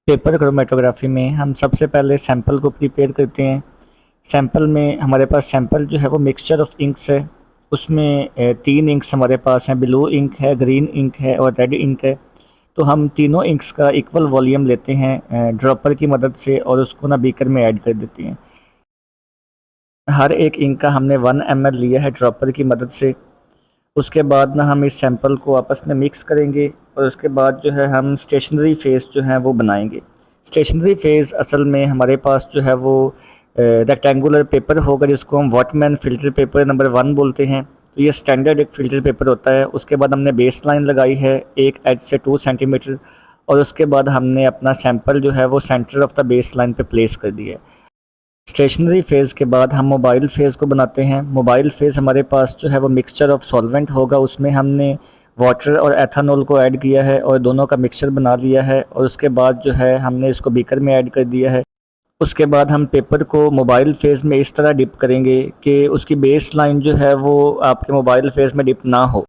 Paper chromatography में हम सबसे पहले सैंपल को प्रिपेयर करते हैं। सैंपल में हमारे पास सैंपल जो है वो मिक्सचर ऑफ इंक्स है। उसमें तीन इंक्स हमारे पास हैं, ब्लू इंक है, ग्रीन इंक है और रेड इंक है। तो हम तीनों इंक्स का इक्वल वॉल्यूम लेते हैं ड्रॉपर की मदद से और उसको ना बीकर में ऐड कर देते हैं। हर एक इंक का हमने 1 ml लिया है ड्रॉपर की मदद से। उसके बाद ना हम इस सैंपल को आपस में मिक्स करेंगे और उसके बाद जो है हम स्टेशनरी फेस जो है वो बनाएंगे। स्टेशनरी फेस असल में हमारे पास जो है वो रेक्टेंगुलर पेपर होगा जिसको हम वॉटमैन फ़िल्टर पेपर नंबर 1 बोलते हैं। तो ये स्टैंडर्ड एक फ़िल्टर पेपर होता है। उसके बाद हमने बेस लाइन लगाई है एक एज से 2 सेंटीमीटर और उसके बाद हमने अपना सैंपल जो है वो centre of the base line पर प्लेस कर दिया है। स्टेशनरी फ़ेज़ के बाद हम मोबाइल फ़ेज़ को बनाते हैं। मोबाइल फ़ेज़ हमारे पास जो है वो मिक्सचर ऑफ सॉल्वेंट होगा। उसमें हमने वाटर और एथेनॉल को ऐड किया है और दोनों का मिक्सचर बना लिया है और उसके बाद जो है हमने इसको बीकर में ऐड कर दिया है। उसके बाद हम पेपर को मोबाइल फ़ेज़ में इस तरह डिप करेंगे कि उसकी बेस लाइन जो है वो आपके मोबाइल फ़ेज़ में डिप ना हो।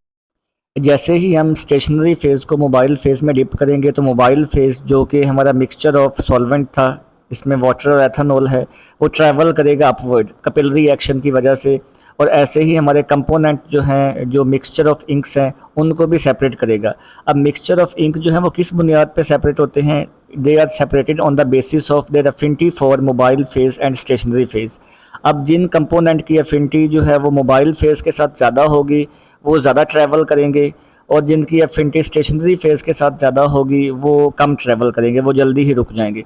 जैसे ही हम स्टेशनरी फ़ेज़ को मोबाइल फ़ेज़ में डिप करेंगे तो मोबाइल फ़ेज़ जो कि हमारा मिक्सचर ऑफ सॉल्वेंट था, इसमें वाटर और एथेनॉल है, वो ट्रैवल करेगा अपवर्ड कैपिलरी एक्शन की वजह से और ऐसे ही हमारे कंपोनेंट जो हैं, जो मिक्सचर ऑफ इंक्स हैं, उनको भी सेपरेट करेगा। अब मिक्सचर ऑफ इंक जो है वो किस बुनियाद पे सेपरेट होते हैं? They are separated on the basis of their affinity for mobile phase and stationary phase. अब जिन कंपोनेंट की अफिनिटी जो है वो मोबाइल फ़ेज़ के साथ ज़्यादा होगी, वो ज़्यादा ट्रैवल करेंगे और जिनकी अफिनिटी स्टेशनरी फ़ेज़ के साथ ज़्यादा होगी, वो कम ट्रैवल करेंगे, वो जल्दी ही रुक जाएंगे।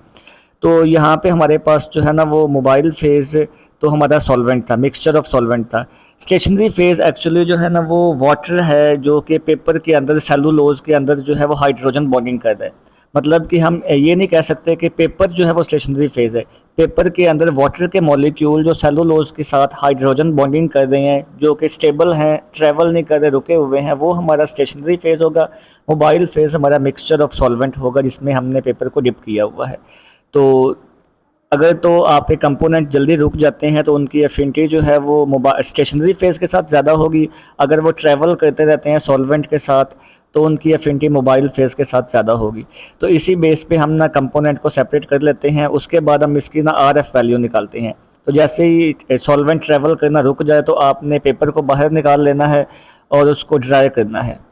तो यहाँ पे हमारे पास जो है ना वो मोबाइल फ़ेज़ तो हमारा सॉल्वेंट था, मिक्सचर ऑफ सॉल्वेंट था। स्टेशनरी फ़ेज़ एक्चुअली जो है ना वो वाटर है जो कि पेपर के अंदर सेलुलोज़ के अंदर जो है वो हाइड्रोजन बॉन्डिंग कर रहा है। मतलब कि हम ये नहीं कह सकते कि पेपर जो है वो स्टेशनरी फ़ेज़ है। पेपर के अंदर वाटर के मॉलिक्यूल जो सेलुलोज़ के साथ हाइड्रोजन बॉन्डिंग कर रहे हैं, जो कि स्टेबल हैं, ट्रैवल नहीं कर रहे, रुके हुए हैं, वो हमारा स्टेशनरी फ़ेज़ होगा। मोबाइल फ़ेज़ हमारा मिक्सचर ऑफ सॉल्वेंट होगा जिसमें हमने पेपर को डिप किया हुआ है। तो अगर तो आपके कंपोनेंट जल्दी रुक जाते हैं तो उनकी एफिनिटी जो है वो स्टेशनरी फेज़ के साथ ज़्यादा होगी। अगर वो ट्रैवल करते रहते हैं सॉल्वेंट के साथ तो उनकी एफिनिटी मोबाइल फेज़ के साथ ज़्यादा होगी। तो इसी बेस पे हम ना कंपोनेंट को सेपरेट कर लेते हैं। उसके बाद हम इसकी ना आरएफ वैल्यू निकालते हैं। तो जैसे ही सॉल्वेंट ट्रैवल करना रुक जाए तो आपने पेपर को बाहर निकाल लेना है और उसको ड्राई करना है।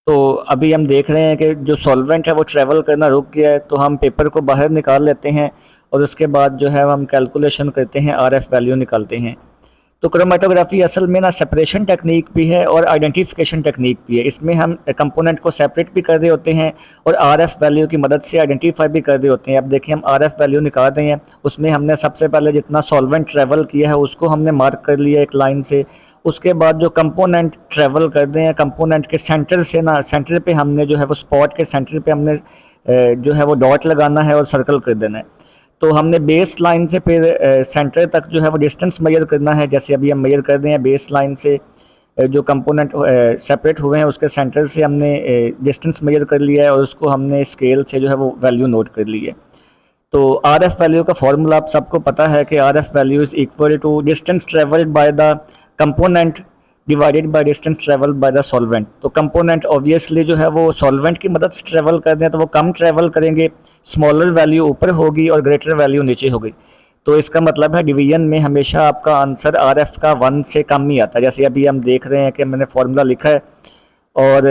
तो अभी हम देख रहे हैं कि जो सॉल्वेंट है वो ट्रैवल करना रुक गया है, तो हम पेपर को बाहर निकाल लेते हैं और उसके बाद जो है हम कैलकुलेशन करते हैं, आरएफ वैल्यू निकालते हैं। तो क्रोमेटोग्राफी असल में ना सेपरेशन टेक्निक भी है और आइडेंटिफिकेशन टेक्निक भी है। इसमें हम कंपोनेंट को सेपरेट भी कर रहे होते हैं और आरएफ वैल्यू की मदद से आइडेंटिफाई भी कर रहे होते हैं। अब देखिए हम आरएफ वैल्यू निकाल रहे हैं, उसमें हमने सबसे पहले जितना सॉल्वेंट ट्रैवल किया है उसको हमने मार्क कर लिया एक लाइन से। उसके बाद जो कंपोनेंट ट्रैवल कर रहे हैं, कंपोनेंट के सेंटर से ना, सेंटर पे हमने जो है वो स्पॉट के सेंटर पे हमने जो है वो डॉट लगाना है और सर्कल कर देना है। तो हमने बेस लाइन से फिर सेंटर तक जो है वो डिस्टेंस मेजर करना है। जैसे अभी हम मेजर कर रहे हैं बेस लाइन से जो कंपोनेंट सेपरेट हुए हैं उसके सेंटर से हमने डिस्टेंस मेजर कर लिया है और उसको हमने स्केल से जो है वो वैल्यू नोट कर ली है। तो आर एफ वैल्यू का फॉर्मूला आप सबको पता है कि R F value is equal to distance travelled by the component divided by distance travelled by the solvent. तो कंपोनेंट ऑब्वियसली जो है वो सॉल्वेंट की मदद से ट्रेवल कर रहे हैं तो वो कम ट्रेवल करेंगे, स्मॉलर वैल्यू ऊपर होगी और ग्रेटर वैल्यू नीचे होगी। तो इसका मतलब है डिवीजन में हमेशा आपका आंसर आर एफ का 1 से कम ही आता है। जैसे अभी हम देख रहे हैं कि मैंने फार्मूला लिखा है और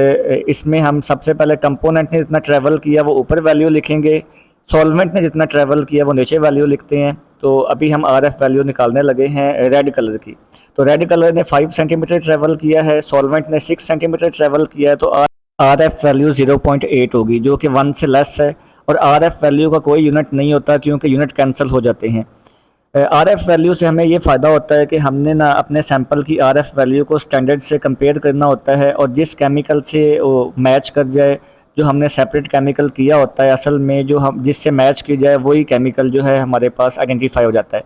इसमें हम सबसे पहले कंपोनेंट ने जितना ट्रैवल किया वो ऊपर वैल्यू लिखेंगे, सॉल्वेंट ने जितना ट्रैवल किया वो नीचे वैल्यू लिखते हैं। तो अभी हम आर एफ वैल्यू निकालने लगे हैं रेड कलर की। तो रेड कलर ने 5 सेंटीमीटर ट्रैवल किया है, सॉल्वेंट ने 6 सेंटीमीटर ट्रैवल किया है, तो आर एफ वैल्यू 0.8 होगी जो कि 1 से लेस है। और आर एफ वैल्यू का कोई यूनिट नहीं होता क्योंकि यूनिट कैंसिल हो जाते हैं। आर एफ वैल्यू से हमें ये फ़ायदा होता है कि हमने ना अपने सैंपल की आर एफ वैल्यू को स्टैंडर्ड से कंपेयर करना होता है और जिस केमिकल से वो मैच कर जाए, जो हमने सेपरेट केमिकल किया होता है, असल में जो हम जिससे मैच की जाए वही केमिकल जो है हमारे पास आइडेंटिफाई हो जाता है।